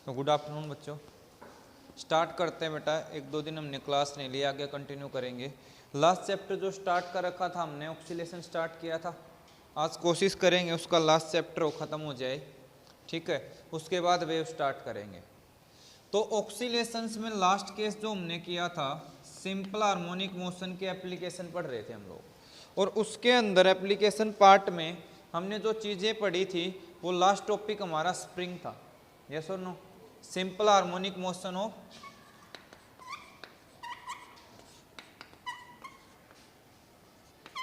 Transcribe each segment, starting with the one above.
तो good afternoon बच्चों, start करते हैं बेटा। एक दो दिन हमने क्लास नहीं लिया, आगे कंटिन्यू करेंगे। लास्ट चैप्टर जो स्टार्ट कर रखा था हमने, ऑक्सीलेशन स्टार्ट किया था। आज कोशिश करेंगे उसका लास्ट चैप्टर ख़त्म हो जाए, ठीक है। उसके बाद वेव स्टार्ट करेंगे। तो ऑक्सीलेशंस में लास्ट केस जो हमने किया था, सिंपल हार्मोनिक मोशन के एप्लीकेशन पढ़ रहे थे हम लोग, और उसके अंदर एप्लीकेशन पार्ट में हमने जो चीज़ें पढ़ी थी वो लास्ट टॉपिक हमारा स्प्रिंग था। यस और no? Simple harmonic motion of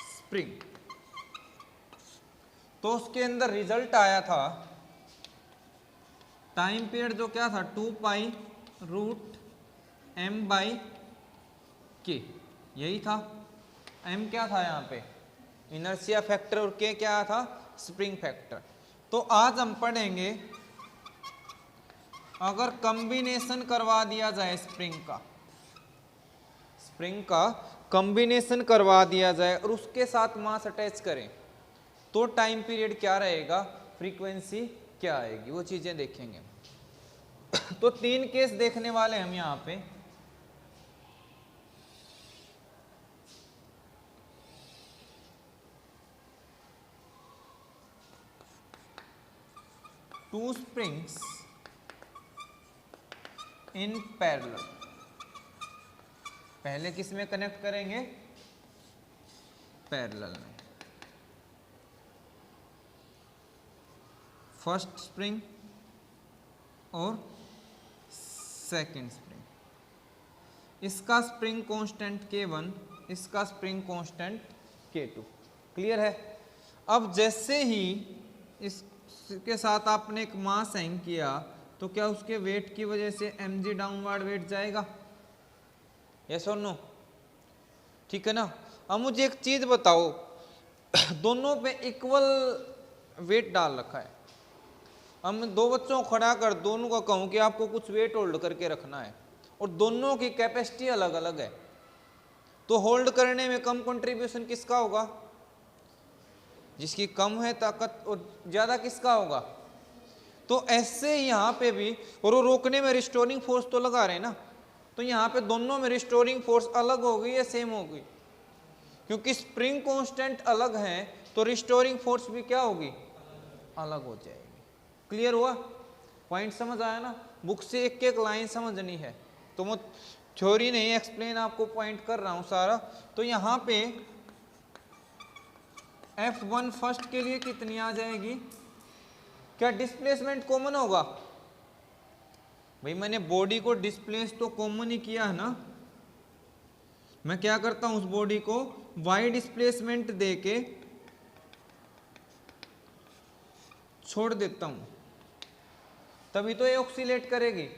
spring. तो उसके अंदर रिजल्ट आया था, टाइम पीरियड जो क्या था 2π√m/k, यही था। m क्या था यहाँ पे? इनर्शिया फैक्टर, और k क्या था? Spring factor. तो आज हम पढ़ेंगे, अगर कॉम्बिनेशन करवा दिया जाए स्प्रिंग का कॉम्बिनेशन करवा दिया जाए और उसके साथ मास अटैच करें तो टाइम पीरियड क्या रहेगा, फ्रीक्वेंसी क्या आएगी, वो चीजें देखेंगे। तो 3 केस देखने वाले हम यहाँ पे। Two springs in parallel. पहले किस में कनेक्ट करेंगे? पैरेलल में। फर्स्ट स्प्रिंग और सेकंड स्प्रिंग। इसका स्प्रिंग कांस्टेंट K1, इसका स्प्रिंग कांस्टेंट K2। क्लियर है? अब जैसे ही इसके साथ आपने एक मास हैंग किया तो क्या उसके वेट की वजह से mg डाउनवर्ड वेट जाएगा? यस और नो? ठीक है ना। अब मुझे एक चीज बताओ, दोनों पे इक्वल वेट डाल रखा है। अब मैं दो बच्चों को खड़ा कर दोनों को कहूं कि आपको कुछ वेट होल्ड करके रखना है, और दोनों की कैपेसिटी अलग अलग है, तो होल्ड करने में कम कंट्रीब्यूशन किसका होगा? जिसकी कम है ताकत, और ज्यादा किसका होगा? तो ऐसे यहाँ पे भी, और वो रोकने में रिस्टोरिंग फोर्स तो लगा रहे हैं ना, तो यहाँ पे दोनों में रिस्टोरिंग फोर्स अलग होगी या सेम होगी? क्योंकि स्प्रिंग कांस्टेंट अलग है तो रिस्टोरिंग फोर्स भी क्या होगी? अलग हो जाएगी। क्लियर हुआ? पॉइंट समझ आया ना? बुक से एक एक लाइन समझनी है, तो मैं थ्योरी नहीं एक्सप्लेन आपको पॉइंट कर रहा हूं सारा। तो यहाँ पे F1 फर्स्ट के लिए कितनी आ जाएगी? क्या डिस्प्लेसमेंट कॉमन होगा? भाई मैंने बॉडी को डिस्प्लेस तो कॉमन ही किया है ना। मैं क्या करता हूं, उस बॉडी को वाई डिस्प्लेसमेंट देके छोड़ देता हूं, तभी तो ये ऑक्सीलेट करेगी।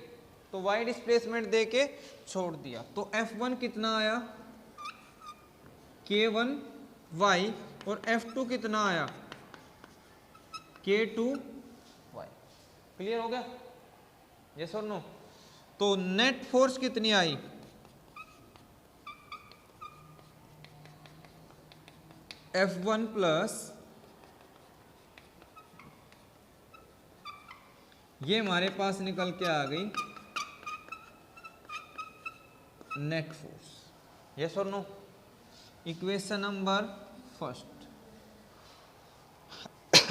तो वाई डिस्प्लेसमेंट देके छोड़ दिया, तो F1 कितना आया? K1y, और F2 कितना आया? K2y। क्लियर हो गया? यस और नो? तो नेट फोर्स कितनी आई? F1 प्लस ये हमारे पास निकल के आ गई नेट फोर्स। यस और नो? Equation number first.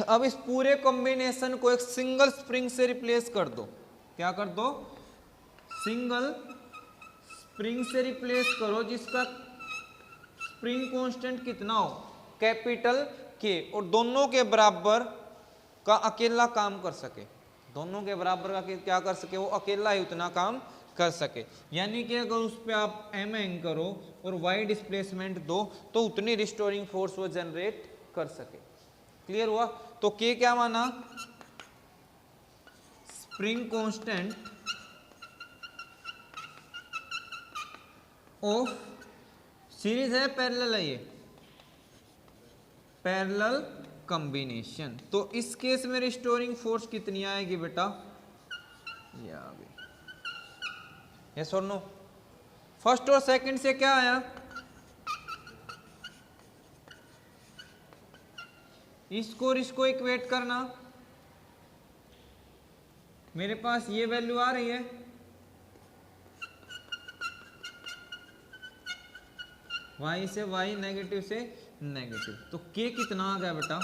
अब इस पूरे कॉम्बिनेशन को एक सिंगल स्प्रिंग से रिप्लेस कर दो। क्या कर दो? सिंगल स्प्रिंग से रिप्लेस करो जिसका स्प्रिंग कांस्टेंट कितना हो? कैपिटल K, और दोनों के बराबर का अकेला काम कर सके। दोनों के बराबर का क्या कर सके? वो अकेला ही उतना काम कर सके। यानी कि अगर उस पर आप m हैंग करो और y डिस्प्लेसमेंट दो तो उतनी रिस्टोरिंग फोर्स वो जनरेट कर सके। क्लियर हुआ? तो K क्या माना? स्प्रिंग कांस्टेंट ऑफ सीरीज है, पैरेलल है, ये पैरेलल कॉम्बिनेशन। तो इस केस में रिस्टोरिंग फोर्स कितनी आएगी बेटा? ये आ गई। यस और नो? फर्स्ट और सेकंड से क्या आया? इसको और इसको इक्वेट करना, मेरे पास ये वैल्यू आ रही है, y से y, नेगेटिव से नेगेटिव, तो k कितना आ गया बेटा,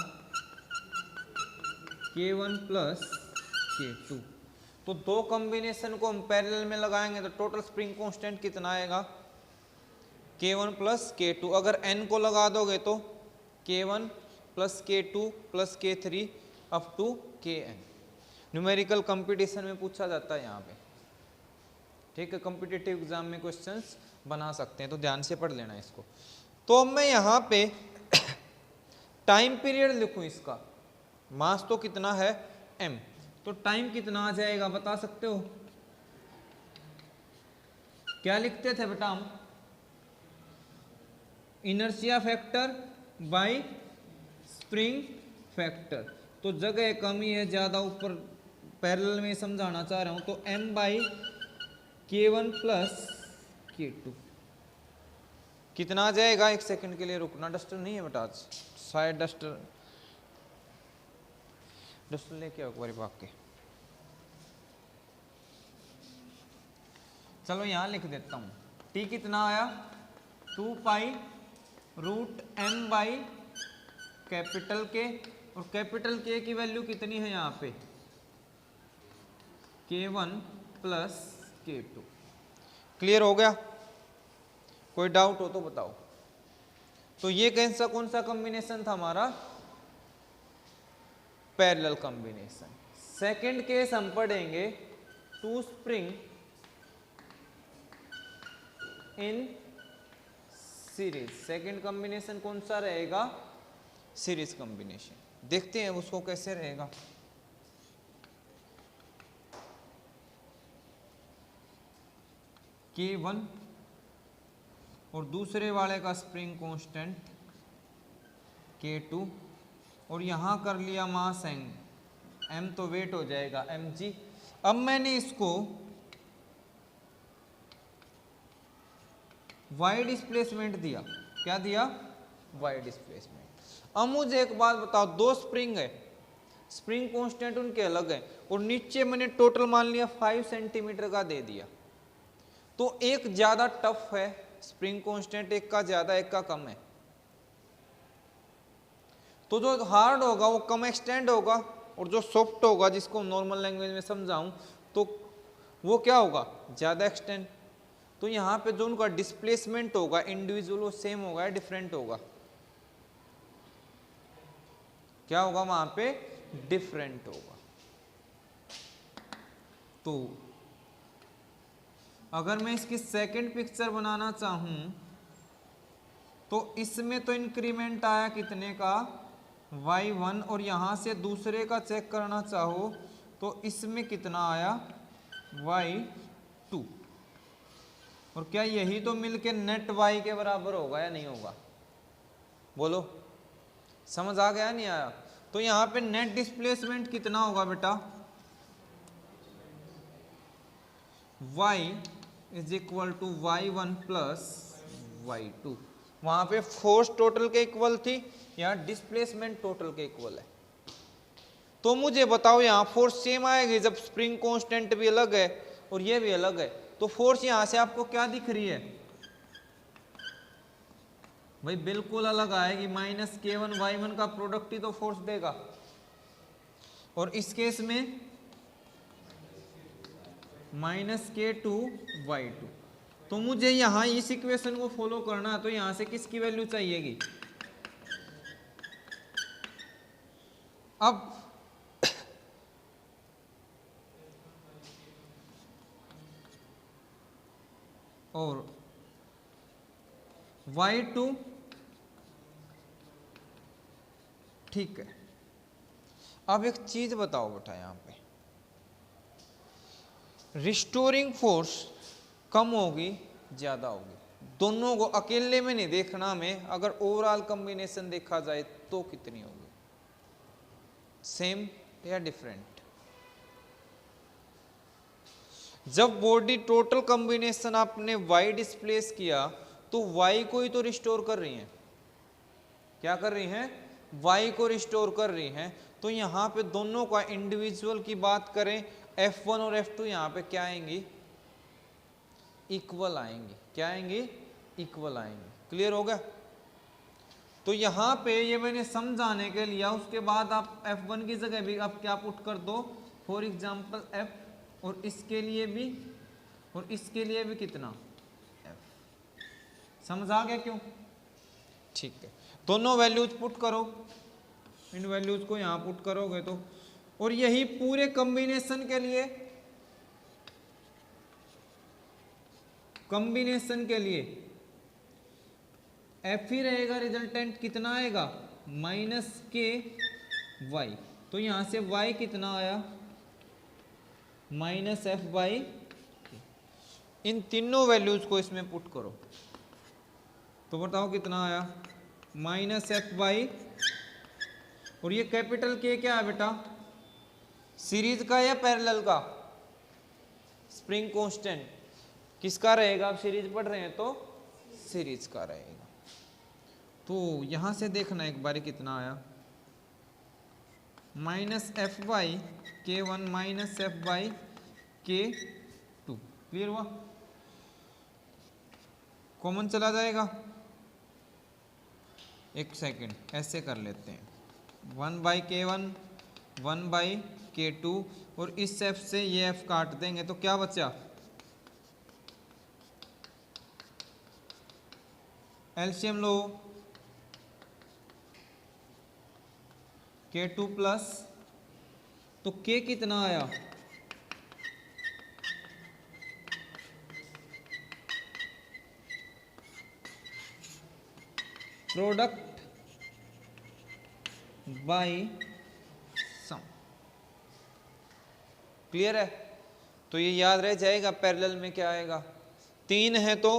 k1 प्लस k2। तो दो कॉम्बिनेशन को हम पैरेलल में लगाएंगे तो टोटल स्प्रिंग कांस्टेंट कितना आएगा, k1 प्लस k2। अगर n को लगा दोगे तो k1 plus k2 plus k3 up to kn। Numerical competition में पूछा जाता है यहाँ पे, ठीक है, कॉम्पिटिटिव एग्जाम में क्वेश्चंस बना सकते हैं, तो ध्यान से पढ़ लेना इसको। तो अब मैं यहाँ पे टाइम पीरियड लिखूं, इसका मास तो कितना है m, तो टाइम कितना आ जाएगा बता सकते हो, क्या लिखते थे बेटा हम, inertia factor by spring factor. तो जगह कमी है ज्यादा, ऊपर पैरेलल में समझाना चाह रहा हूं, तो m by k1 plus k2 कितना आ जाएगा। एक सेकंड के लिए रुकना, डस्टर नहीं है बेटा आज, शायद डस्टर लेके आओ एक बार भाग के। चलो यहां लिख देता हूं, t कितना आया 2 pi root m by capital K, और कैपिटल K की वैल्यू कितनी है यहाँ पे, k1 प्लस k2। क्लियर हो गया, कोई डाउट हो तो बताओ। तो ये कौन सा कॉम्बिनेशन था हमारा, पैरेलल कॉम्बिनेशन। सेकंड केस हम पढ़ेंगे two spring in series. Second combination कौन सा रहेगा, सीरीज कॉम्बिनेशन। देखते हैं उसको कैसे रहेगा। K1 और दूसरे वाले का स्प्रिंग कांस्टेंट K2, और यहां कर लिया मास m, तो वेट हो जाएगा mg। अब मैंने इसको y डिस्प्लेसमेंट दिया, क्या दिया, y डिस्प्लेसमेंट। अब मुझे एक बात बताओ, दो स्प्रिंग है, स्प्रिंग कांस्टेंट उनके अलग है, और नीचे मैंने टोटल मान लिया 5 सेंटीमीटर का दे दिया, तो एक ज्यादा टफ है स्प्रिंग कांस्टेंट, एक का ज्यादा एक का कम है, तो जो हार्ड होगा वो कम एक्सटेंड होगा, और जो सॉफ्ट होगा जिसको नॉर्मल लैंग्वेज में समझाऊं तो वो क्या होगा, ज्यादा एक्सटेंड। तो यहाँ पे जो उनका डिस्प्लेसमेंट होगा इंडिविजुअल वो सेम होगा या डिफरेंट होगा, क्या होगा वहां पे, डिफरेंट होगा। तो अगर मैं इसकी सेकंड पिक्चर बनाना चाहूं तो इसमें तो इंक्रीमेंट आया कितने का, y1, और यहां से दूसरे का चेक करना चाहो तो इसमें कितना आया, y2। और क्या यही तो मिलके नेट y के बराबर होगा या नहीं होगा, बोलो, समझ आ गया नहीं आया। तो यहां पे नेट डिस्प्लेसमेंट कितना होगा बेटा, y is equal to y1 plus y2। वहां पे फोर्स टोटल के इक्वल थी, यहाँ डिस्प्लेसमेंट टोटल के इक्वल है। तो मुझे बताओ यहाँ फोर्स सेम आएगी जब स्प्रिंग कांस्टेंट भी अलग है और ये भी अलग है, तो फोर्स यहां से आपको क्या दिख रही है भाई, बिल्कुल अलग आएगी। माइनस k1 y1 का प्रोडक्ट ही तो फोर्स देगा, और इस केस में माइनस k2 y2। तो मुझे यहां इस इक्वेशन को फॉलो करना है, तो यहां से किसकी वैल्यू चाहिएगी, अब और y2, ठीक है। अब एक चीज बताओ बेटा, यहां पे रिस्टोरिंग फोर्स कम होगी ज्यादा होगी, दोनों को अकेले में नहीं देखना हमें, अगर ओवरऑल कॉम्बिनेशन देखा जाए तो कितनी होगी, सेम या डिफरेंट। जब बॉडी टोटल कॉम्बिनेशन आपने y डिस्प्लेस किया तो y को ही तो रिस्टोर कर रही हैं, क्या कर रही हैं, y को रिस्टोर कर रही हैं। तो यहां पे दोनों का इंडिविजुअल की बात करें, F1 और F2 यहाँ पे क्या आएंगी, इक्वल आएंगी। क्या आएंगी, इक्वल आएंगी। क्लियर हो गया। तो यहाँ पे ये मैंने समझाने के लिया, उसके बाद आप F1 की जगह भी आप क्या पुट कर दो, फॉर एग्जाम्पल F, और इसके लिए भी और इसके लिए भी कितना F। समझ आ गया क्यों? ठीक है, दोनों वैल्यूज पुट करो, इन वैल्यूज को यहाँ पुट करोगे तो, और यही पूरे कॉम्बिनेशन के लिए, कॉम्बिनेशन के लिए F ही रहेगा, रिजल्टेंट कितना आएगा, -KY। तो यहां से Y कितना आया, -F/K। इन तीनों वैल्यूज को इसमें पुट करो तो बताओ कितना आया, -F/, और ये कैपिटल K क्या है बेटा, सीरीज का या पैरेलल का, स्प्रिंग कांस्टेंट किसका रहेगा, आप सीरीज पढ़ रहे हैं तो सीरीज का रहेगा। तो यहां से देखना एक बार कितना आया, -F/K1 -F/K2। क्लियर हुआ, कॉमन चला जाएगा। एक सेकंड ऐसे कर लेते हैं, 1/K1 1/K2, और इस F से ये F काट देंगे तो क्या बचा, एलसीएम लो, K2 प्लस, तो K कितना आया, प्रोडक्ट बाय सम। क्लियर है, तो ये याद रह जाएगा। पैरेलल में क्या आएगा, 3 है तो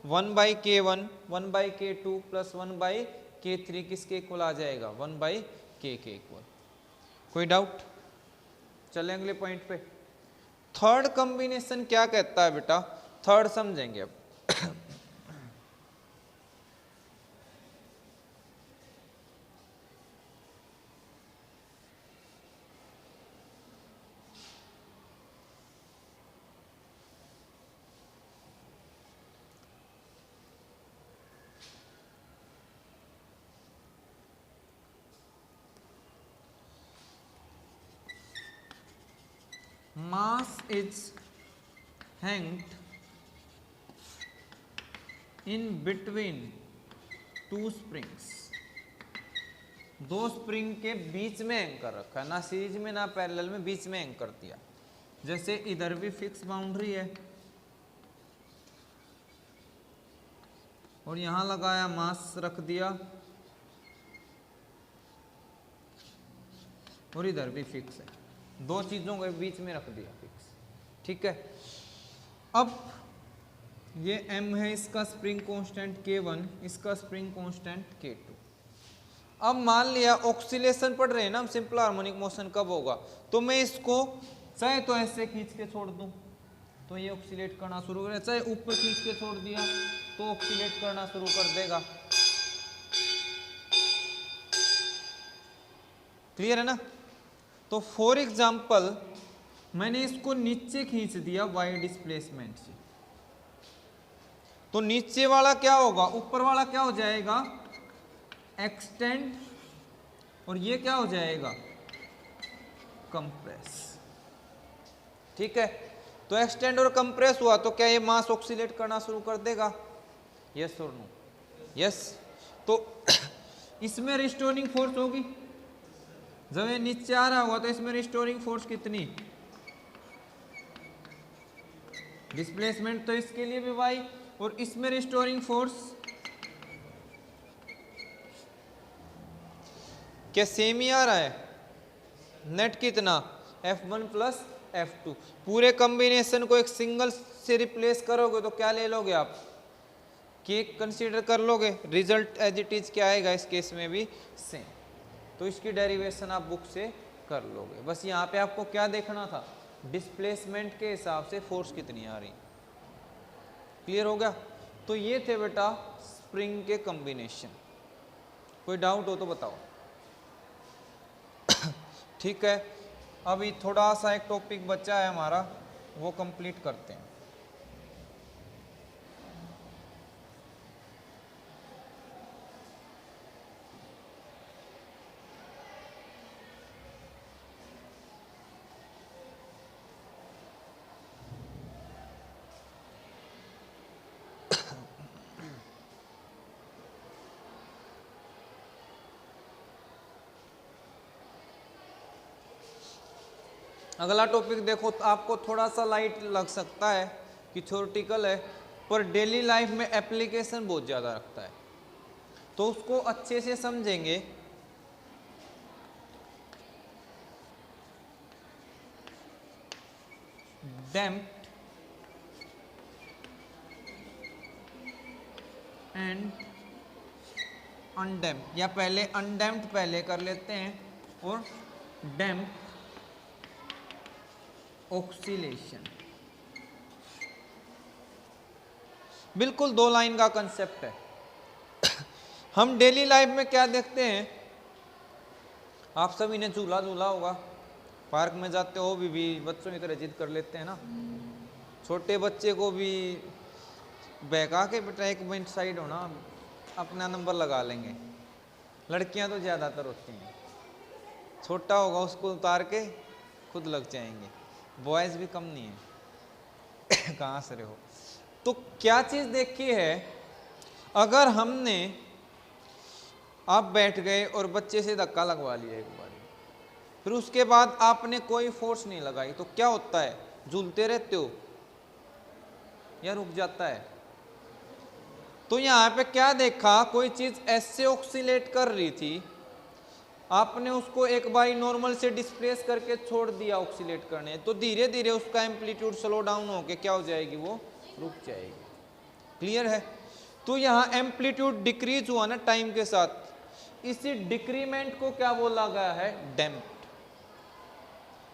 1/K1 1/K2 प्लस 1/K3 किसके इक्वल आ जाएगा, 1/K के इक्वल। कोई डाउट? चलें अगले पॉइंट पे। थर्ड कॉम्बिनेशन क्या कहता है बेटा, थर्ड समझेंगे अब। Mass is hanged in between two springs। दो स्प्रिंग के बीच में एंकर रखा है, ना सीरीज में ना पैरेलल में, बीच में एंकर दिया। जैसे इधर भी फिक्स बाउंड्री है और यहां लगाया मास रख दिया, और इधर भी फिक्स है, दो चीजों के बीच में रख दिया फिक्स। ठीक है, अब ये M है, इसका स्प्रिंग कांस्टेंट K1, इसका स्प्रिंग कांस्टेंट K2। अब मान लिया ऑक्सीलेशन पढ़ रहे हैं ना हम, सिंपल हार्मोनिक मोशन कब होगा, तो मैं इसको चाहे तो ऐसे खींच के छोड़ दूं तो ये ऑक्सीलेट करना शुरू करेगा, चाहे ऊपर खींच के छोड़ दिया तो ऑक्सीलेट करना शुरू कर देगा। क्लियर है ना? तो फॉर एग्जाम्पल मैंने इसको नीचे खींच दिया y डिस्प्लेसमेंट से, तो नीचे वाला क्या होगा, ऊपर वाला क्या हो जाएगा, एक्सटेंड, और ये क्या हो जाएगा, कंप्रेस। ठीक है, तो एक्सटेंड और कंप्रेस हुआ तो क्या ये मास ऑक्सीलेट करना शुरू कर देगा, यस और नो, यस। तो इसमें रिस्टोरिंग फोर्स होगी, जब ये नीचे आ रहा होगा तो इसमें रिस्टोरिंग फोर्स कितनी, डिस्प्लेसमेंट तो इसके लिए भी y, और इसमें रिस्टोरिंग फोर्स क्या सेम ही आ रहा है, नेट कितना, F1 प्लस F2। पूरे कॉम्बिनेशन को एक सिंगल से रिप्लेस करोगे तो क्या ले लोगे आप, K कंसीडर कर लोगे, रिजल्ट एज इट इज क्या आएगा, इस केस में भी सेम। तो इसकी डेरिवेशन आप बुक से कर लोगे। बस यहाँ पे आपको क्या देखना था, डिस्प्लेसमेंट के हिसाब से फोर्स कितनी आ रही। क्लियर हो गया? तो ये थे बेटा स्प्रिंग के कॉम्बिनेशन। कोई डाउट हो तो बताओ। ठीक है, अभी थोड़ा सा एक टॉपिक बचा है हमारा, वो कंप्लीट करते हैं। अगला टॉपिक देखो, तो आपको थोड़ा सा लाइट लग सकता है कि थ्योरेटिकल है, पर डेली लाइफ में एप्लीकेशन बहुत ज़्यादा रखता है, तो उसको अच्छे से समझेंगे। डैम्प्ड एंड अनडैम्प्ड, या पहले अनडैम्प्ड पहले कर लेते हैं और डैम्प्ड ऑक्सीलेशन। बिल्कुल 2 लाइन का कंसेप्ट है। हम डेली लाइफ में क्या देखते हैं, आप सभी ने झूला झूला होगा, पार्क में जाते हो भी बच्चों की तरह जिद कर लेते हैं ना, छोटे बच्चे को भी बहका के बेटा 1 मिनट साइड होना, अपना नंबर लगा लेंगे। लड़कियां तो ज़्यादातर होती हैं, छोटा होगा उसको उतार के खुद लग जाएंगे, बॉयज़ भी कम नहीं है। कहाँ से रहे हो। तो क्या चीज़ देखी है, अगर हमने आप बैठ गए और बच्चे से धक्का लगवा लिया एक बार, फिर उसके बाद आपने कोई फोर्स नहीं लगाई, तो क्या होता है, झूलते रहते हो या रुक जाता है। तो यहाँ पे क्या देखा, कोई चीज़ ऐसे ऑक्सीलेट कर रही थी, आपने उसको एक बार नॉर्मल से डिस्प्लेस करके छोड़ दिया ऑक्सीलेट करने, तो धीरे धीरे उसका एम्पलीट्यूड स्लो डाउन होके क्या हो जाएगी, वो रुक जाएगी। क्लियर है। तो यहाँ एम्पलीट्यूड डिक्रीज हुआ ना टाइम के साथ, इसी डिक्रीमेंट को क्या बोला गया है, डैम्प्ड।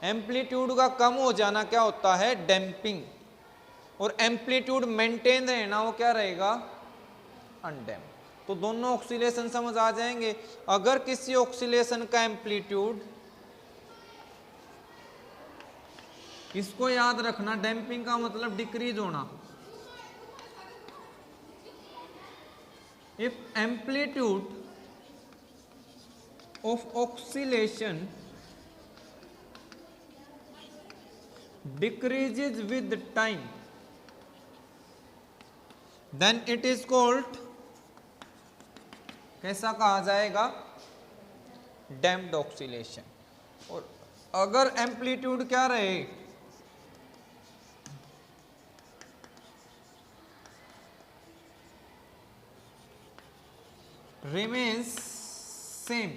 एम्पलीट्यूड का कम हो जाना क्या होता है, डैम्पिंग, और एम्पलीट्यूड मेंटेन रहना वो क्या रहेगा, अनडैम्प्ड। तो दोनों ऑक्सीलेशन समझ आ जाएंगे। अगर किसी ऑक्सीलेशन का एम्पलीट्यूड, इसको याद रखना, डैम्पिंग का मतलब डिक्रीज होना। If amplitude of oscillation decreases with time, then it is called, कैसा कहा जाएगा, डैम्प्ड ऑक्सीलेशन। और अगर एम्पलीट्यूड क्या रहे, remains same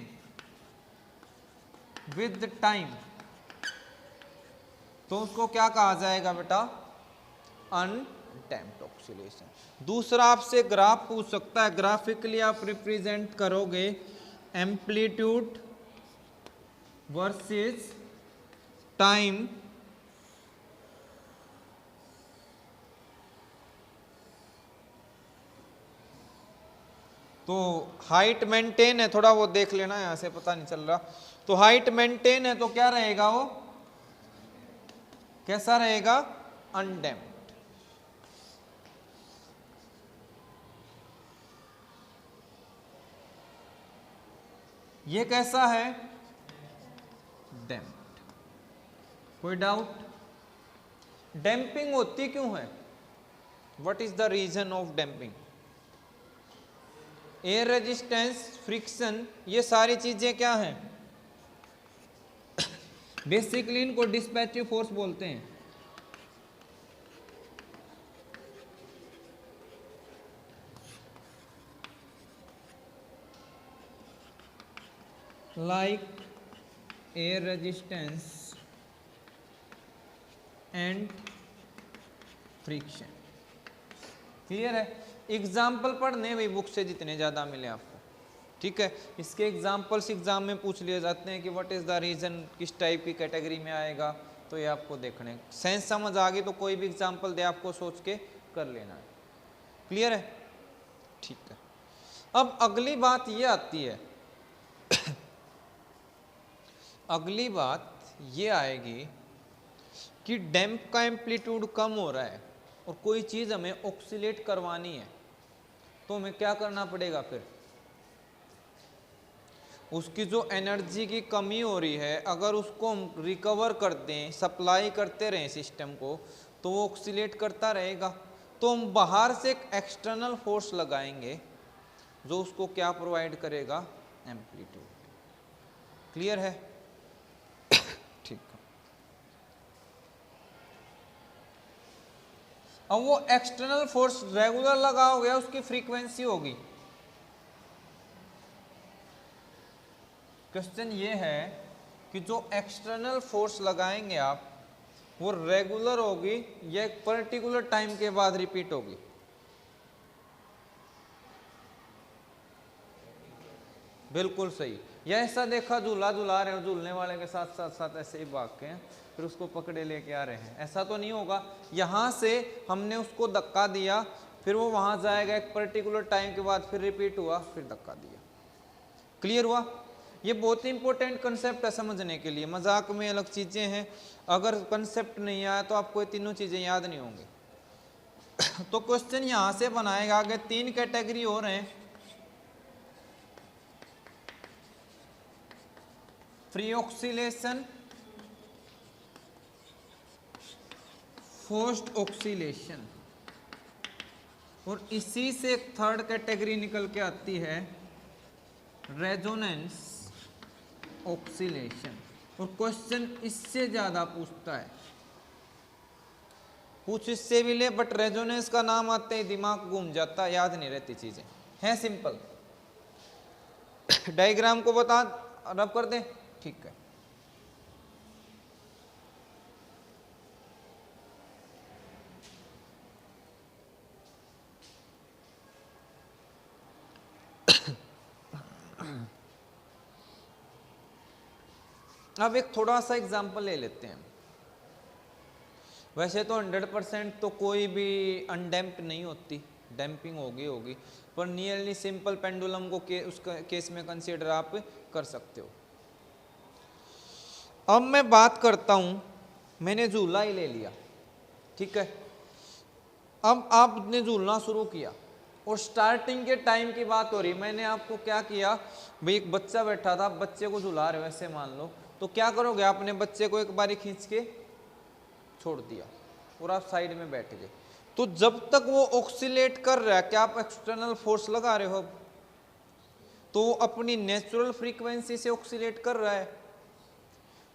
with time, तो उसको क्या कहा जाएगा बेटा, अनडैम्प्ड ऑक्सीलेशन। दूसरा आपसे ग्राफ पूछ सकता है, ग्राफिकली आप रिप्रेजेंट करोगे एम्पलीट्यूड वर्सेस टाइम, तो हाइट मेंटेन है, थोड़ा वो देख लेना, यहां से पता नहीं चल रहा, तो हाइट मेंटेन है तो क्या रहेगा, वो कैसा रहेगा, अनडैम्प्ड। ये कैसा है, डैम्प्ड। कोई डाउट। डैम्पिंग होती क्यों है, what is the reason of damping, air resistance, friction, ये सारी चीजें क्या हैं, बेसिकली इनको डिस्पैचिव फोर्स बोलते हैं। Like air resistance and friction. Clear है। एग्जाम्पल पढ़ने भाई बुक से जितने ज़्यादा मिले आपको, ठीक है। इसके एग्जाम्पल्स एग्जाम में पूछ लिए जाते हैं कि व्हाट इज़ द रीज़न, किस टाइप की कैटेगरी में आएगा, तो ये आपको देखने, सेंस समझ आ गई तो कोई भी एग्जाम्पल दे आपको सोच के कर लेना है। क्लियर है, ठीक है। अब अगली बात ये आती है अगली बात ये आएगी कि डैम्प का एम्पलीट्यूड कम हो रहा है और कोई चीज़ हमें ऑक्सीलेट करवानी है, तो हमें क्या करना पड़ेगा? फिर उसकी जो एनर्जी की कमी हो रही है, अगर उसको हम रिकवर कर दें, सप्लाई करते रहें सिस्टम को, तो वो ऑक्सीलेट करता रहेगा। तो हम बाहर से एक एक्सटर्नल फोर्स लगाएंगे जो उसको क्या प्रोवाइड करेगा? एम्पलीट्यूड। क्लियर है? ठीक है। अब वो एक्सटर्नल फोर्स रेगुलर लगाओगे, उसकी फ्रीक्वेंसी होगी। क्वेश्चन ये है कि जो एक्सटर्नल फोर्स लगाएंगे आप, वो रेगुलर होगी या एक पर्टिकुलर टाइम के बाद रिपीट होगी? बिल्कुल सही। या ऐसा देखा झूला झूला रहे हो, झूलने वाले के साथ साथ साथ ऐसे ही भाग के फिर उसको पकड़े लेके आ रहे हैं, ऐसा तो नहीं होगा। यहाँ से हमने उसको धक्का दिया, फिर वो वहां जाएगा, एक पर्टिकुलर टाइम के बाद फिर रिपीट हुआ, फिर धक्का दिया। क्लियर हुआ? ये बहुत ही इंपॉर्टेंट कंसेप्ट है समझने के लिए। मजाक में अलग चीजें हैं, अगर कंसेप्ट नहीं आया तो आपको ये तीनों चीजें याद नहीं होंगी। तो क्वेश्चन यहां से बनाएगा आगे 3 कैटेगरी और हैं। फ्री ऑक्सीलेशन, फोर्स्ड ऑक्सीलेशन, और इसी से एक थर्ड कैटेगरी निकल के आती है रेजोनेंस ऑक्सीलेशन। और क्वेश्चन इससे ज्यादा पूछता है, पूछ इससे भी ले, बट रेजोनेंस का नाम आते ही दिमाग घूम जाता, याद नहीं रहती चीजें, है सिंपल। डायग्राम को बता रब कर दे, ठीक है। अब एक थोड़ा सा एग्जांपल ले लेते हैं। वैसे तो 100% तो कोई भी अनडैम्प्ड नहीं होती, डैम्पिंग होगी, पर नियरली सिंपल पेंडुलम को उसका केस में कंसीडर आप कर सकते हो। अब मैं बात करता हूं, मैंने झूला ही ले लिया, ठीक है। अब आपने झूलना शुरू किया और स्टार्टिंग के टाइम की बात हो रही, मैंने आपको क्या किया भाई, एक बच्चा बैठा था, बच्चे को झूला रहे हो ऐसे मान लो, तो क्या करोगे? आपने बच्चे को एक बारी खींच के छोड़ दिया और आप साइड में बैठ गए। तो जब तक वो ऑक्सीलेट कर रहा है, क्या आप एक्सटर्नल फोर्स लगा रहे हो? तो वो अपनी नेचुरल फ्रीक्वेंसी से ऑक्सीलेट कर रहा है।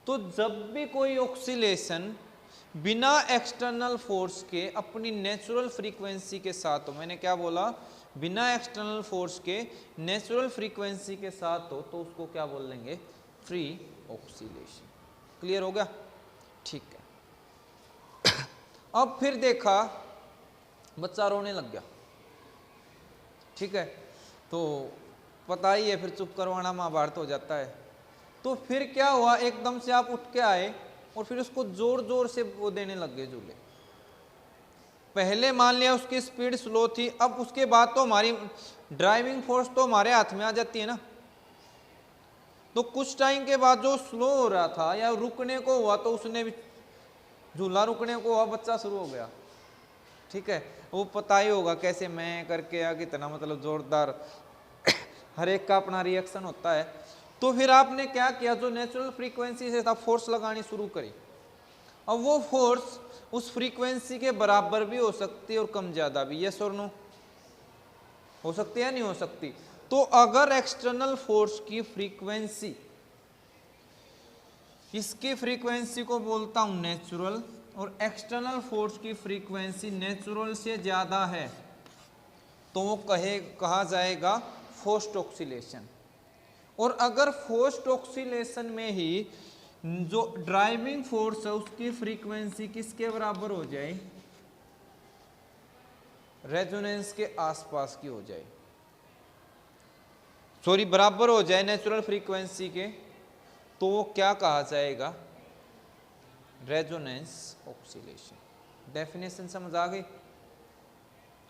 तो जब भी कोई ऑक्सीलेशन बिना एक्सटर्नल फोर्स के अपनी नेचुरल फ्रीक्वेंसी के साथ हो, मैंने क्या बोला? बिना एक्सटर्नल फोर्स के नेचुरल फ्रीक्वेंसी के साथ हो, तो उसको क्या बोल लेंगे? Free oscillation. क्लियर हो गया? ठीक है। अब फिर देखा बच्चा रोने लग गया, ठीक है, तो पता ही है फिर चुप करवाना महाभारत हो जाता है। तो फिर क्या हुआ, एकदम से आप उठ के आए और फिर उसको जोर जोर से वो देने लग गए झूले। पहले मान लिया उसकी स्पीड स्लो थी, अब उसके बाद तो हमारी ड्राइविंग फोर्स तो हमारे हाथ में आ जाती है ना। तो कुछ टाइम के बाद जो स्लो हो रहा था या रुकने को हुआ, तो उसने भी झूला रुकने को हुआ, बच्चा शुरू हो गया, ठीक है। वो पता ही होगा कैसे मैं करके या कितना मतलब जोरदार हर एक का अपना रिएक्शन होता है। तो फिर आपने क्या किया, जो नेचुरल फ्रीक्वेंसी से था फोर्स लगानी शुरू करी। अब वो फोर्स उस फ्रीक्वेंसी के बराबर भी हो सकती है और कम ज्यादा भी, यस और नो? हो सकती है, नहीं हो सकती? तो अगर एक्सटर्नल फोर्स की फ्रीक्वेंसी, इसकी फ्रीक्वेंसी को बोलता हूं नेचुरल, और एक्सटर्नल फोर्स की फ्रीक्वेंसी नेचुरल से ज्यादा है, तो वो कहा जाएगा फोर्स्ड ऑक्सीलेशन। और अगर फोर्स्ड ऑक्सीलेशन में ही जो ड्राइविंग फोर्स है उसकी फ्रीक्वेंसी किसके बराबर हो जाए? रेजोनेंस के आसपास की हो जाए, सॉरी बराबर हो जाए नेचुरल फ्रीक्वेंसी के, तो वो क्या कहा जाएगा? Resonance oscillation. डेफिनेशन समझ आ गई?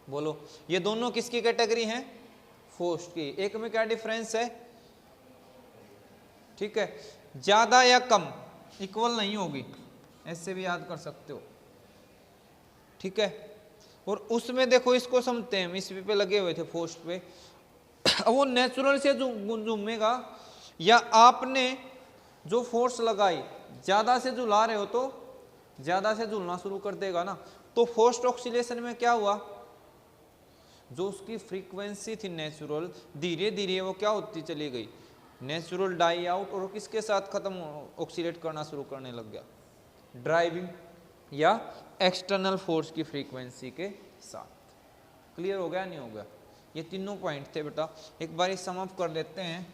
बोलो, ये दोनों किसकी कैटेगरी हैं? फोर्स्ड की। एक में क्या डिफरेंस है? ठीक है, ज्यादा या कम? इक्वल नहीं होगी, ऐसे भी याद कर सकते हो, ठीक है। और उसमें देखो इसको समझते हैं, हम इस पे लगे हुए थे फोर्स पे, अब वो नेचुरल से झूमेगा या आपने जो फोर्स लगाई ज्यादा से झुला रहे हो तो ज्यादा से झूलना शुरू कर देगा ना। तो फोर्स्ड ऑक्सीलेशन में क्या हुआ, जो उसकी फ्रीक्वेंसी थी नेचुरल, धीरे धीरे वो क्या होती चली गई, नेचुरल डाई आउट, और किसके साथ खत्म, ऑक्सीलेट करना शुरू करने लग गया, ड्राइविंग या एक्सटर्नल फोर्स की फ्रीक्वेंसी के साथ। क्लियर हो गया नहीं हो गया? ये तीनों पॉइंट थे बेटा, एक बार सम अप कर लेते हैं।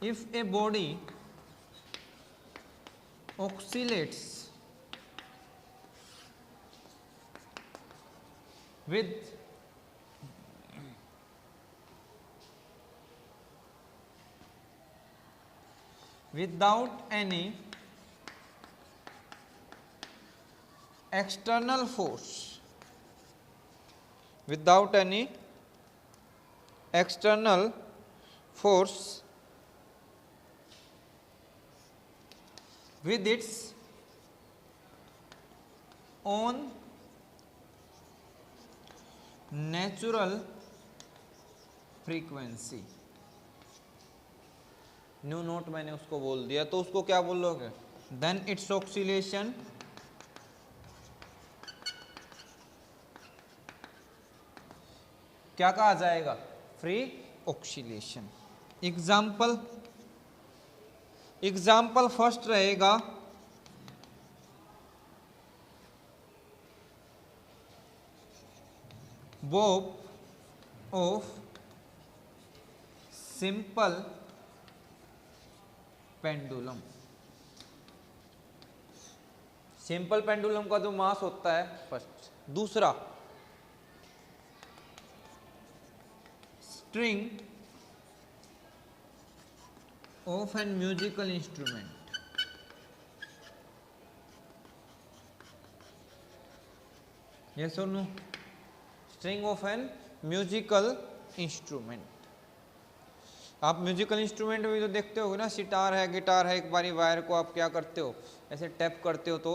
If a body oscillates with without any external force, without any external force, with its own natural frequency, new note मैंने उसको बोल दिया, तो उसको क्या बोलोगे, देन इट्स ऑक्सीलेशन क्या कहा जाएगा, फ्री ऑक्सीलेशन। एग्जाम्पल फर्स्ट रहेगा bob of simple pendulum। Simple pendulum का जो मास होता है फर्स्ट। दूसरा string of an musical instrument, yes और no, string of an musical instrument. आप म्यूजिकल इंस्ट्रूमेंट में तो देखते हो ना, सितार है, गिटार है, एक बारी वायर को आप क्या करते हो, ऐसे टैप करते हो तो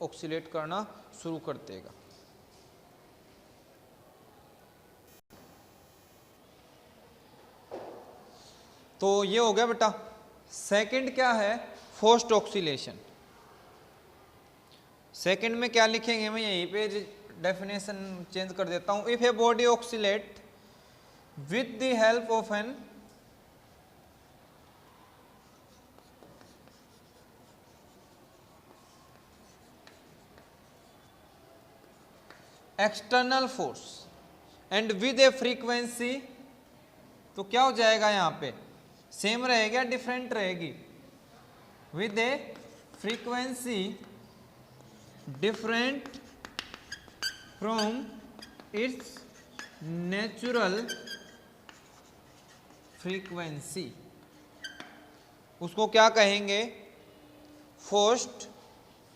ऑक्सीलेट करना शुरू कर देगा। तो ये हो गया बेटा। सेकंड क्या है, फोर्स्ड ऑक्सीलेशन। सेकंड में क्या लिखेंगे, मैं यहीं पे डेफिनेशन चेंज कर देता हूं। If a body oxalate with the help of an external force and with A frequency, तो क्या हो जाएगा, यहां पे सेम रहेगा, डिफरेंट रहेगी, with A frequency different from its natural frequency, उसको क्या कहेंगे, फोर्स्ड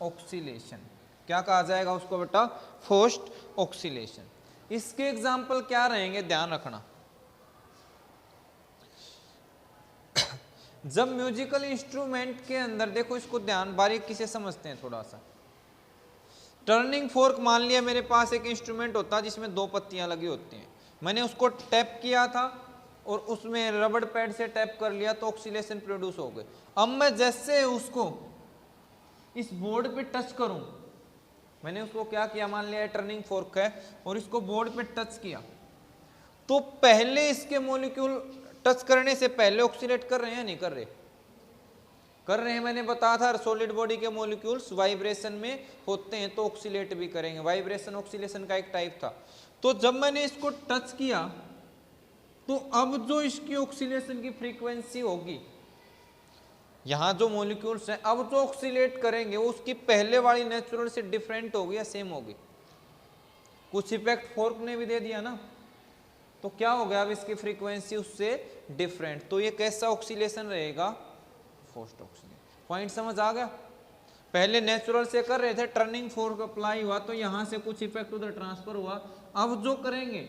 ऑक्सीलेशन। क्या कहा जाएगा उसको बेटा, फोर्स्ड ऑक्सीलेशन। इसके एग्जाम्पल क्या रहेंगे, ध्यान रखना। जब म्यूजिकल इंस्ट्रूमेंट के अंदर देखो, इसको ध्यान बारीकी से समझते हैं थोड़ा सा। टर्निंग फोर्क, मान लिया मेरे पास एक इंस्ट्रूमेंट होता है जिसमें 2 पत्तियां लगी होती हैं, मैंने उसको टैप किया था और उसमें रबड़ पैड से टैप कर लिया तो ऑक्सीलेशन प्रोड्यूस हो गए। अब मैं जैसे उसको इस बोर्ड पे टच करूं, मैंने उसको क्या किया, मान लिया टर्निंग फोर्क है और इसको बोर्ड पे टच किया, तो पहले इसके मॉलिक्यूल टच करने से पहले ऑक्सीलेट कर रहे हैं या नहीं कर रहे, कर रहे हैं। मैंने बताया था सॉलिड बॉडी के मॉलिक्यूल्स वाइब्रेशन में होते हैं तो ऑक्सीलेट भी करेंगे, वाइब्रेशन ऑक्सीलेशन का एक टाइप था। तो जब मैंने इसको टच किया तो अब जो इसकी ऑक्सीलेशन की फ्रीक्वेंसी होगी, यहां जो मॉलिक्यूल्स हैं अब जो ऑक्सीलेट करेंगे वो उसकी पहले वाली नेचुरल से डिफरेंट होगी या सेम होगी, कुछ इफेक्ट फोर्क ने भी दे दिया ना, तो क्या हो गया, अब इसकी फ्रीक्वेंसी उससे डिफरेंट, तो ये कैसा ऑक्सीलेशन रहेगा, फोर्स्ड ऑक्सीलेशन। पॉइंट समझ आ गया। पहले नेचुरल से कर रहे थे, टर्निंग फोर्स अप्लाई हुआ तो यहां से कुछ इफेक्ट उधर ट्रांसफर हुआ, अब जो करेंगे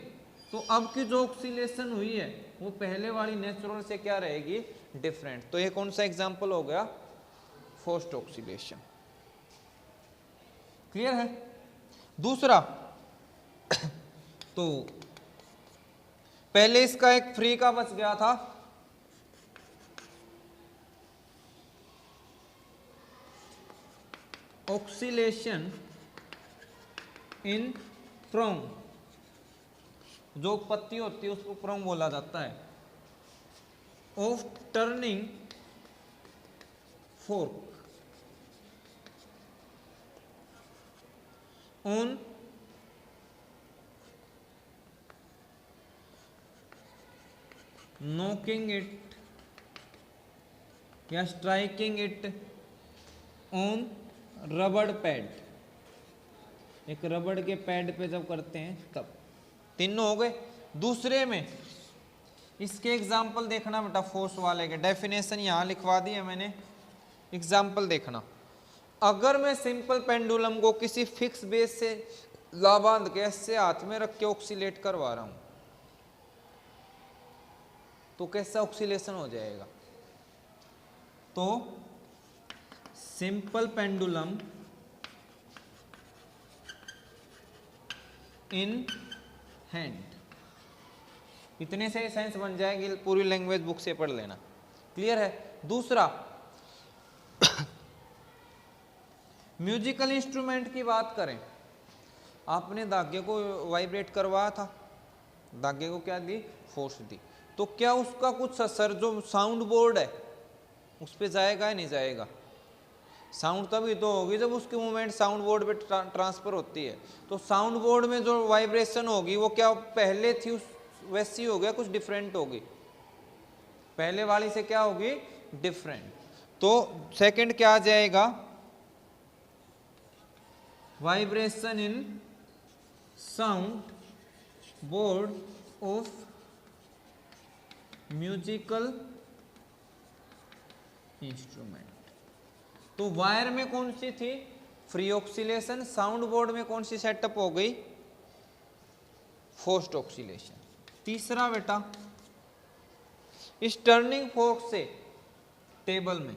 तो अब की जो ऑक्सीलेशन हुई है वो पहले वाली नेचुरल से क्या रहेगी, डिफरेंट। तो ये कौन सा एग्जाम्पल हो गया? Forced oxidation. क्लियर है? दूसरा तो पहले इसका एक फ्री का बच गया था, ऑक्सीलेशन इन प्रोंग, जो उत्पत्ति होती है उसको प्रोंग बोला जाता है, of turning fork on knocking it या स्ट्राइकिंग इट ऑन रबड़ पैड। एक रबड़ के पैड पे जब करते हैं तब। तीनों हो गए। दूसरे में इसके एग्जाम्पल देखना बेटा, फोर्स वाले के डेफिनेशन यहां लिखवा दी है मैंने, एग्जाम्पल देखना। अगर मैं सिंपल पेंडुलम को किसी फिक्स बेस से ला बांध के ऐसे हाथ में रख के ऑक्सीलेट करवा रहा हूं तो कैसा ऑक्सीलेशन हो जाएगा? तो सिंपल पेंडुलम इन हैंड, इतने से सेंस बन जाएगी, पूरी लैंग्वेज बुक से पढ़ लेना। क्लियर है? दूसरा म्यूजिकल इंस्ट्रूमेंट की बात करें, आपने धागे को वाइब्रेट करवाया था, धागे को क्या दी? फोर्स दी। तो क्या उसका कुछ असर जो साउंड बोर्ड है उस पर जाएगा या नहीं जाएगा? साउंड तभी तो होगी जब उसकी मूवमेंट साउंड बोर्ड पे ट्रांसफर होती है। तो साउंड बोर्ड में जो वाइब्रेशन होगी वो क्या पहले थी उस वैसी हो गया, कुछ डिफरेंट होगी? पहले वाली से क्या होगी? डिफरेंट। तो सेकंड क्या आ जाएगा? Vibration in sound board of musical instrument. तो वायर में कौन सी थी? Free oscillation. साउंड बोर्ड में कौन सी सेटअप हो गई? Forced oscillation. तीसरा बेटा, इस टर्निंग फोर्क से टेबल में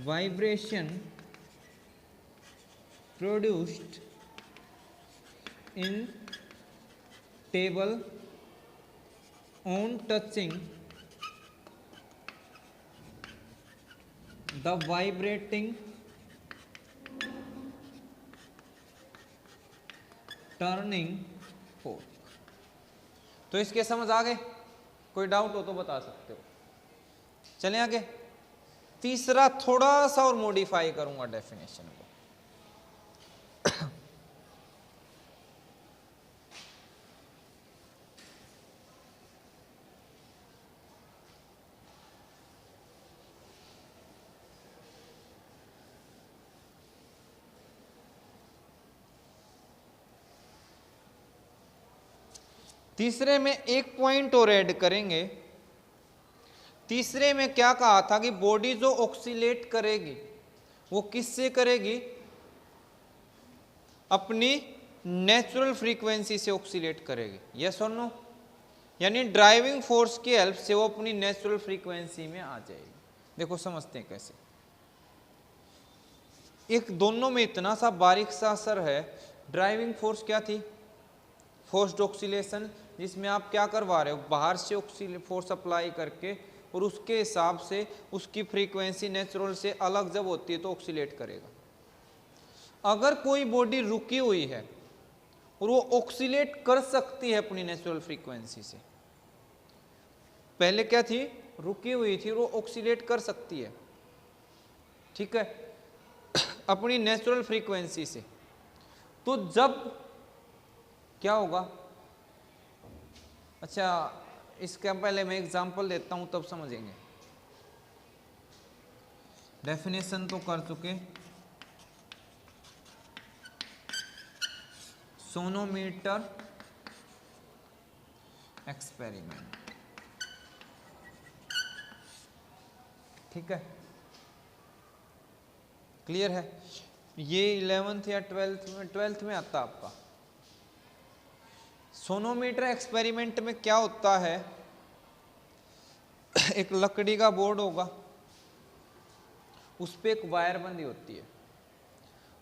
vibration produced in table on touching the vibrating turning fork। तो इसके समझ आ गए? कोई डाउट हो तो बता सकते हो। चलें आगे। तीसरा थोड़ा सा और मॉडिफाई करूंगा डेफिनेशन को। तीसरे में एक पॉइंट और ऐड करेंगे। तीसरे में क्या कहा था कि बॉडी जो ऑक्सीलेट करेगी वो किससे करेगी? अपनी नेचुरल फ्रीक्वेंसी से ऑक्सीलेट करेगी। यस और नो? यानी ड्राइविंग फोर्स की हेल्प से वो अपनी नेचुरल फ्रीक्वेंसी में आ जाएगी। देखो समझते हैं कैसे। एक दोनों में इतना सा बारीक सा असर है। ड्राइविंग फोर्स क्या थी? फोर्स्ड ऑक्सीलेशन, जिसमें आप क्या करवा रहे हो? बाहर से फोर्स अप्लाई करके और उसके हिसाब से उसकी फ्रीक्वेंसी नेचुरल से अलग जब होती है तो ऑक्सीलेट करेगा। अगर कोई बॉडी रुकी हुई है और वो ऑक्सीलेट कर सकती है अपनी नेचुरल फ्रीक्वेंसी से, पहले क्या थी? रुकी हुई थी, वो ऑक्सीलेट कर सकती है, ठीक है, अपनी नेचुरल फ्रीक्वेंसी से। तो जब क्या होगा? अच्छा, इसके पहले मैं एग्जांपल देता हूं तब समझेंगे। डेफिनेशन तो कर चुके। सोनोमीटर एक्सपेरिमेंट, ठीक है, क्लियर है? ये 11th या 12th में आता आपका। सोनोमीटर एक्सपेरिमेंट में क्या होता है? एक लकड़ी का बोर्ड होगा, उस पे एक वायर बंदी होती है।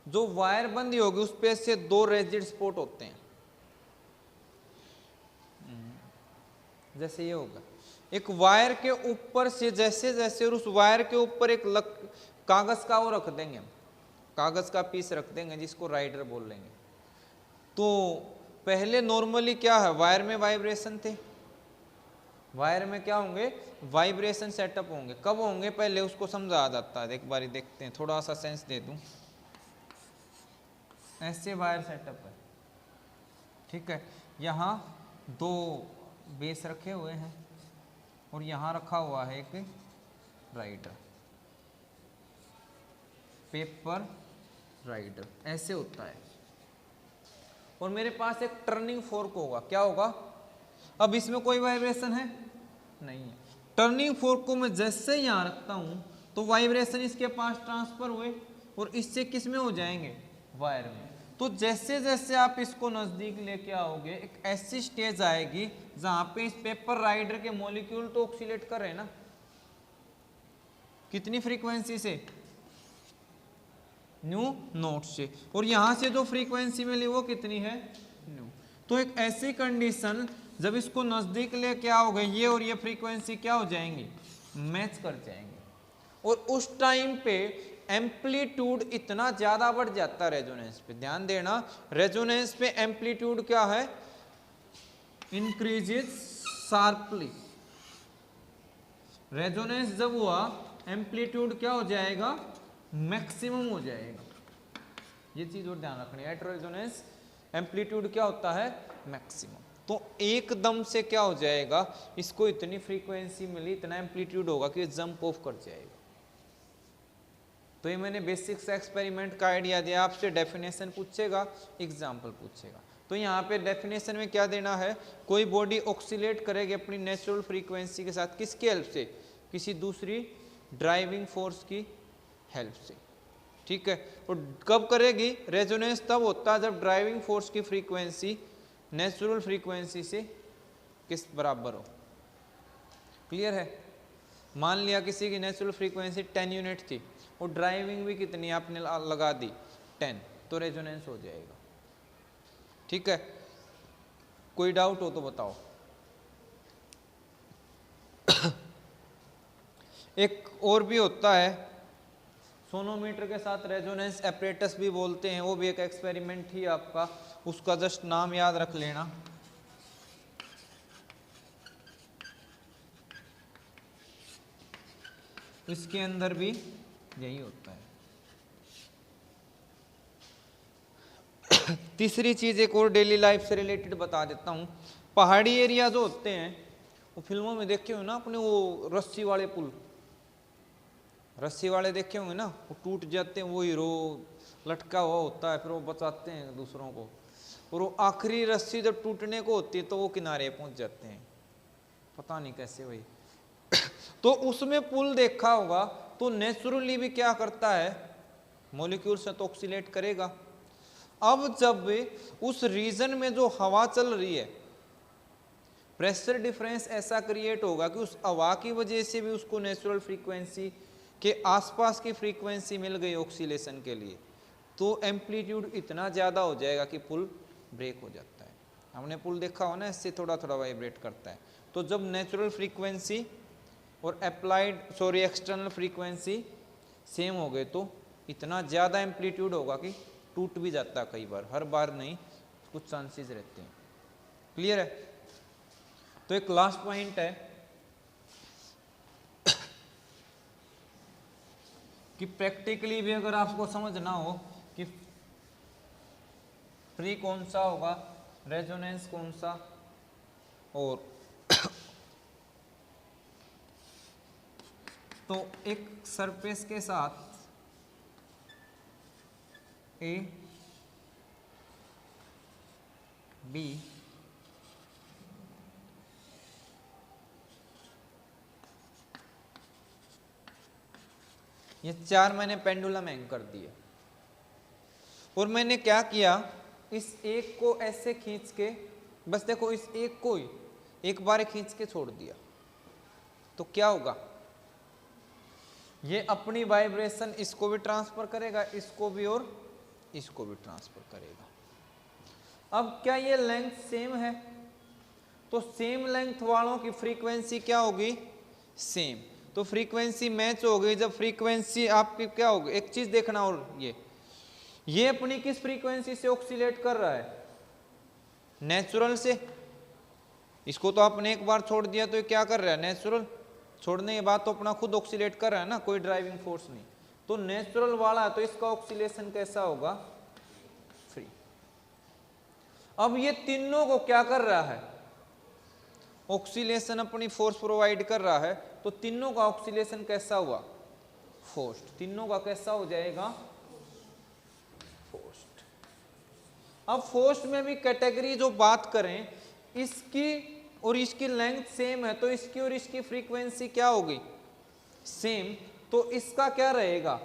जो वायर बंदी होगी उस पे से दो रिजिड स्पॉट होते हैं। जैसे ये होगा, एक वायर के ऊपर से जैसे जैसे, और उस वायर के ऊपर एक कागज का वो रख देंगे हम, कागज का पीस रख देंगे जिसको राइडर बोल लेंगे। तो पहले नॉर्मली क्या है, वायर में वाइब्रेशन थे, वायर में क्या होंगे, वाइब्रेशन सेटअप होंगे। कब होंगे, पहले उसको समझा जाता है। एक बारी देखते हैं, थोड़ा सा सेंस दे दूं। ऐसे वायर सेटअप है, ठीक है। यहाँ दो बेस रखे हुए हैं और यहाँ रखा हुआ है एक राइडर, पेपर राइडर, ऐसे होता है। और मेरे पास एक टर्निंग फोर्क होगा, क्या होगा, अब इसमें कोई वाइब्रेशन है नहीं है। टर्निंग फोर्क को मैं जैसे यहाँ रखता हूँ तो वाइब्रेशन इसके पास ट्रांसफर हुए और इससे किस में हो जाएंगे, वायर में। तो जैसे जैसे आप इसको नजदीक लेके आओगे, एक ऐसी स्टेज आएगी जहां पे इस पेपर राइडर के मॉलिक्यूल तो ऑक्सीलेट कर रहे हैं ना, कितनी फ्रीक्वेंसी से, न्यू नोट से, और यहां से जो फ्रीक्वेंसी मिली वो कितनी है, न्यू। तो एक ऐसी कंडीशन जब इसको नजदीक लेके आओगे, ये और ये फ्रीक्वेंसी क्या हो जाएंगी, मैच कर जाएंगे। और उस टाइम पे एम्पलीट्यूड इतना ज्यादा बढ़ जाता है रेजोनेंस पे, ध्यान देना, रेजोनेंस पे एम्पलीट्यूड क्या है, इंक्रीजेस शार्पली। रेजोनेंस जब हुआ, एम्पलीट्यूड क्या हो जाएगा, मैक्सिमम हो जाएगा। ये चीज और ध्यान रखनी है, एट रेजोनेंस एम्पलीट्यूड क्या होता है, मैक्सिमम। तो एकदम से क्या हो जाएगा, इसको इतनी फ्रीक्वेंसी मिली, इतना एम्पलीट्यूड होगा कि जंप ऑफ कर जाएगा। तो ये मैंने बेसिक से एक्सपेरिमेंट का आइडिया दिया, आपसे डेफिनेशन पूछेगा, एग्जाम्पल पूछेगा। तो यहाँ पे डेफिनेशन में क्या देना है, कोई बॉडी ऑक्सीलेट करेगी अपनी नेचुरल फ्रीक्वेंसी के साथ, किसकी हेल्प से, किसी दूसरी ड्राइविंग फोर्स की हेल्प से, ठीक है। और कब करेगी, रेजोनेंस तब होता है जब ड्राइविंग फोर्स की फ्रीक्वेंसी नेचुरल फ्रीक्वेंसी से किस बराबर हो। क्लियर है। मान लिया किसी की नेचुरल फ्रीक्वेंसी 10 यूनिट थी और ड्राइविंग भी कितनी आपने लगा दी 10, तो रेजोनेंस हो जाएगा, ठीक है। कोई डाउट हो तो बताओ। एक और भी होता है, सोनोमीटर के साथ रेजोनेंस एपरेटस भी बोलते हैं, वो भी एक एक्सपेरिमेंट ही आपका, उसका जस्ट नाम याद रख लेना। इसके अंदर भी यही होता है। तीसरी चीज एक और डेली लाइफ से रिलेटेड बता देता हूँ। पहाड़ी एरिया जो होते हैं, वो फिल्मों में देखे हो ना अपने, वो रस्सी वाले पुल, रस्सी वाले देखे होंगे ना, वो टूट जाते हैं, वो हीरो लटका हुआ होता है, फिर वो बचाते हैं दूसरों को, और वो आखिरी रस्सी जब टूटने को होती है तो वो किनारे पहुंच जाते हैं, पता नहीं कैसे भाई। तो उसमें पुल देखा होगा, तो नेचुरली भी क्या करता है, मॉलिक्यूल से तो ऑक्सीलेट करेगा। अब जब उस रीजन में जो हवा चल रही है, प्रेशर डिफरेंस ऐसा क्रिएट होगा कि उस हवा की वजह से भी उसको नेचुरल फ्रीक्वेंसी के आसपास की फ्रीक्वेंसी मिल गई ऑक्सीलेशन के लिए, तो एम्पलीट्यूड इतना ज़्यादा हो जाएगा कि पुल ब्रेक हो जाता है। हमने पुल देखा हो ना, इससे थोड़ा थोड़ा वाइब्रेट करता है। तो जब नेचुरल फ्रीक्वेंसी और एक्सटर्नल फ्रीक्वेंसी सेम हो गए, तो इतना ज़्यादा एम्पलीट्यूड होगा कि टूट भी जाता है कई बार, हर बार नहीं, कुछ चांसेस रहते हैं। क्लियर है। तो एक लास्ट पॉइंट है कि प्रैक्टिकली भी अगर आपको समझना हो कि फ्री कौन सा होगा, रेजोनेंस कौन सा, और तो एक सरफेस के साथ ए बी ये चार मैंने पेंडुलम हैंग कर दिए, और मैंने क्या किया, इस एक को ऐसे खींच के, बस देखो इस एक को ही एक बार खींच के छोड़ दिया, तो क्या होगा, ये अपनी वाइब्रेशन इसको भी ट्रांसफर करेगा, इसको भी और इसको भी ट्रांसफर करेगा। अब क्या ये लेंथ सेम है, तो सेम लेंथ वालों की फ्रीक्वेंसी क्या होगी, सेम। तो फ्रीक्वेंसी मैच हो गई। जब फ्रीक्वेंसी आपकी क्या होगी, एक चीज देखना, और ये अपनी किस फ्रीक्वेंसी से ऑक्सीलेट कर रहा है, नेचुरल से। इसको तो आपने एक बार छोड़ दिया तो ये क्या कर रहा है, नेचुरल। छोड़ने के बाद तो अपना खुद ऑक्सीलेट कर रहा है ना, कोई ड्राइविंग फोर्स नहीं। तो नेचुरल वाला है तो इसका ऑक्सीलेशन कैसा होगा, फ्री। अब ये तीनों को क्या कर रहा है, ऑक्सीलेशन अपनी फोर्स प्रोवाइड कर रहा है, तो तीनों का ऑक्सीलेशन कैसा हुआ, फोर्स्ड। तीनों का कैसा हो जाएगा, फोर्स्ड। अब फोर्स्ड में भी कैटेगरी जो बात करें, इसकी और इसकी लेंथ सेम है तो इसकी और इसकी फ्रीक्वेंसी क्या होगी, सेम। तो इसका क्या रहेगा,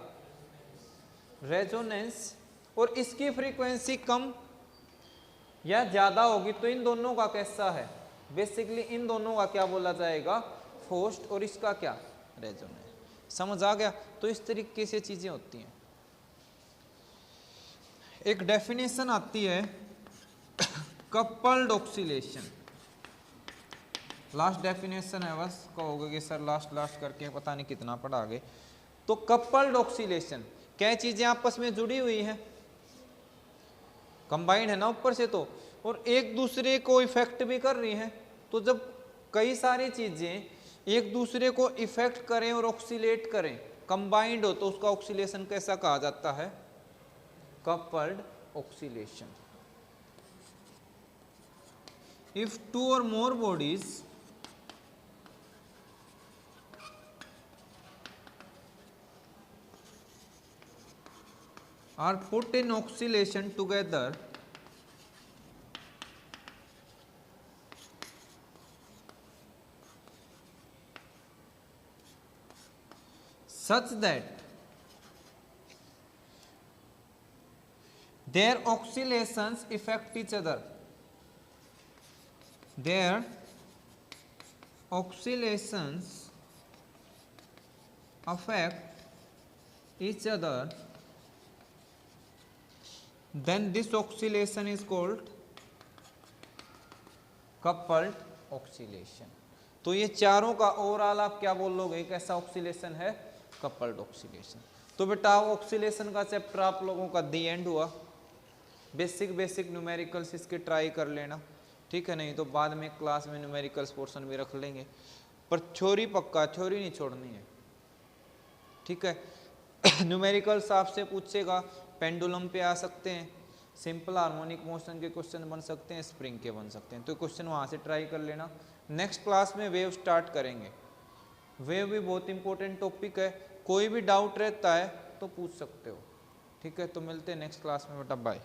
रेजोनेंस। और इसकी फ्रीक्वेंसी कम या ज्यादा होगी तो इन दोनों का कैसा है, बेसिकली इन दोनों का क्या बोला जाएगा, फोर्स्ड। और इसका क्या, रेजोनेंस। समझ आ गया। तो इस तरीके से चीजें होती हैं। एक डेफिनेशन आती है कपल्ड ऑक्सीलेशन। लास्ट डेफिनेशन है, बस कहोगे कि सर लास्ट करके पता नहीं कितना पढ़ा आगे। तो कपल्ड ऑक्सीलेशन, क्या चीजें आपस में जुड़ी हुई हैं, कंबाइंड है ना ऊपर से तो, और एक दूसरे को इफेक्ट भी कर रही हैं। तो जब कई सारी चीजें एक दूसरे को इफेक्ट करें और ऑक्सीलेट करें, कंबाइंड हो, तो उसका ऑक्सीलेशन कैसा कहा जाता है, कपल्ड ऑक्सीलेशन। इफ टू और मोर bodies are put in oscillation together, such that their oscillations affect each other, their oscillations affect each other, then this oscillation is called coupled oscillation। तो ये चारों का ओवरऑल आप क्या बोलोगे, कैसा ऑक्सीलेशन है, कपल्ड ऑक्सीलेशन। तो बेटा ऑक्सीलेशन का चैप्टर आप लोगों का दी एंड हुआ। बेसिक न्यूमेरिकल्स इसके ट्राई कर लेना, ठीक है, नहीं तो बाद में क्लास में न्यूमेरिकल्स पोर्शन भी रख लेंगे। पर थ्योरी पक्का, थ्योरी नहीं छोड़नी है, ठीक है। न्यूमेरिकल्स आपसे पूछेगा, पेंडुलम पे आ सकते हैं, सिंपल हार्मोनिक मोशन के क्वेश्चन बन सकते हैं, स्प्रिंग के बन सकते हैं। तो क्वेश्चन वहाँ से ट्राई कर लेना। नेक्स्ट क्लास में वेव स्टार्ट करेंगे। वेव भी बहुत इंपॉर्टेंट टॉपिक है, कोई भी डाउट रहता है तो पूछ सकते हो, ठीक है। तो मिलते हैं नेक्स्ट क्लास में बेटा, बाय।